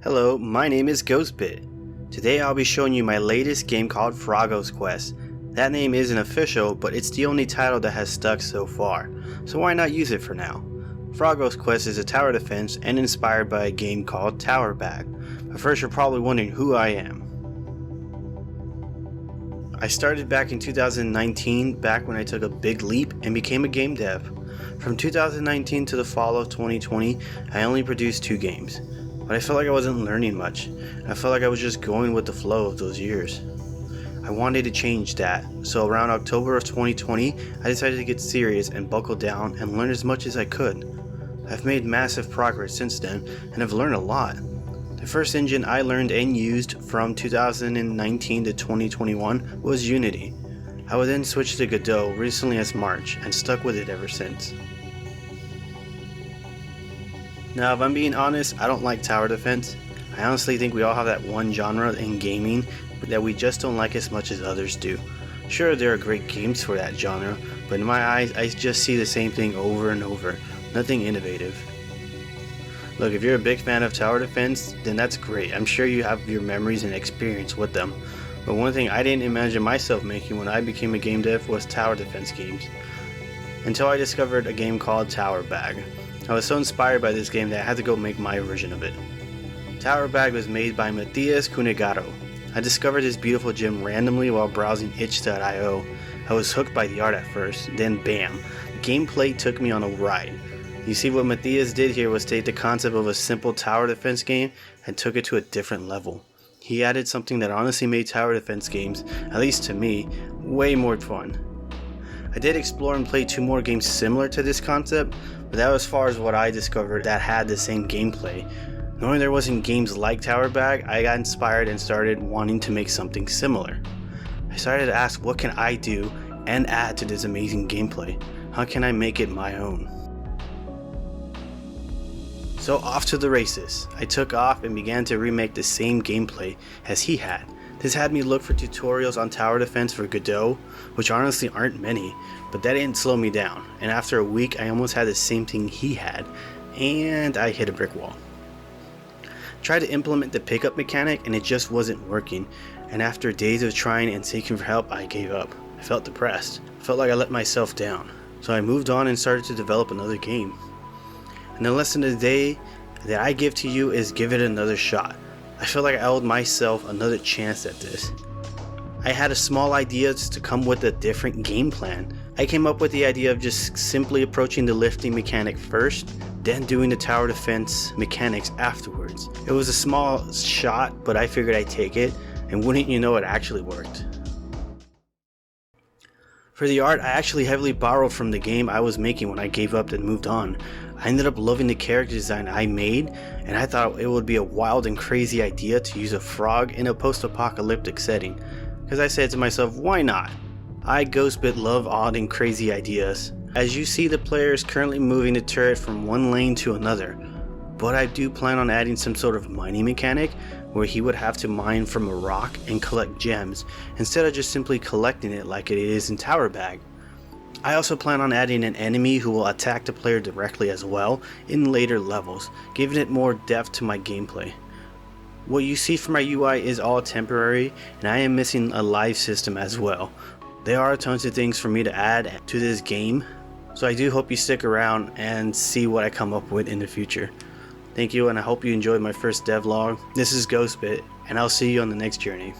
Hello, my name is Ghostbit. Today I'll be showing you my latest game called Froggo's Quest. That name isn't official, but it's the only title that has stuck so far, so why not use it for now? Froggo's Quest is a tower defense and inspired by a game called Tower Bag. But first you're probably wondering who I am. I started back in 2019, back when I took a big leap and became a game dev. From 2019 to the fall of 2020, I only produced 2 games. But I felt like I wasn't learning much. I felt like I was just going with the flow of those years. I wanted to change that, so around October of 2020, I decided to get serious and buckle down and learn as much as I could. I've made massive progress since then, and have learned a lot. The first engine I learned and used from 2019 to 2021 was Unity. I would then switch to Godot recently as March, and stuck with it ever since. Now, if I'm being honest, I don't like tower defense. I honestly think we all have that one genre in gaming that we just don't like as much as others do. Sure, there are great games for that genre, but in my eyes, I just see the same thing over and over. Nothing innovative. Look, if you're a big fan of tower defense, then that's great. I'm sure you have your memories and experience with them. But one thing I didn't imagine myself making when I became a game dev was tower defense games. Until I discovered a game called Tower Bag. I was so inspired by this game that I had to go make my version of it. Tower Bag was made by Matthias Cunegaro. I discovered this beautiful gem randomly while browsing itch.io. I was hooked by the art at first, then bam, gameplay took me on a ride. You see, what Matthias did here was take the concept of a simple tower defense game and took it to a different level. He added something that honestly made tower defense games, at least to me, way more fun. I did explore and play 2 more games similar to this concept, but that was as far as what I discovered that had the same gameplay. Knowing there wasn't games like Tower Bag, I got inspired and started wanting to make something similar. I started to ask, what can I do and add to this amazing gameplay? How can I make it my own? So off to the races. I took off and began to remake the same gameplay as he had. This had me look for tutorials on tower defense for Godot, which honestly aren't many, but that didn't slow me down, and after a week I almost had the same thing he had, and I hit a brick wall. Tried to implement the pickup mechanic and it just wasn't working, and after days of trying and seeking for help, I gave up. I felt depressed. I felt like I let myself down, so I moved on and started to develop another game. And the lesson of the day that I give to you is give it another shot. I feel like I owed myself another chance at this. I had a small idea to come with a different game plan. I came up with the idea of just simply approaching the lifting mechanic first, then doing the tower defense mechanics afterwards. It was a small shot, but I figured I'd take it, and wouldn't you know, it actually worked. For the art, I actually heavily borrowed from the game I was making when I gave up and moved on. I ended up loving the character design I made, and I thought it would be a wild and crazy idea to use a frog in a post-apocalyptic setting. Because I said to myself, why not? I, Ghostbit, love odd and crazy ideas. As you see, the player is currently moving the turret from one lane to another. But I do plan on adding some sort of mining mechanic where he would have to mine from a rock and collect gems instead of just simply collecting it like it is in Tower Bag. I also plan on adding an enemy who will attack the player directly as well in later levels, giving it more depth to my gameplay. What you see from my UI is all temporary, and I am missing a live system as well. There are tons of things for me to add to this game, so I do hope you stick around and see what I come up with in the future. Thank you, and I hope you enjoyed my first devlog. This is Ghostbit, and I'll see you on the next journey.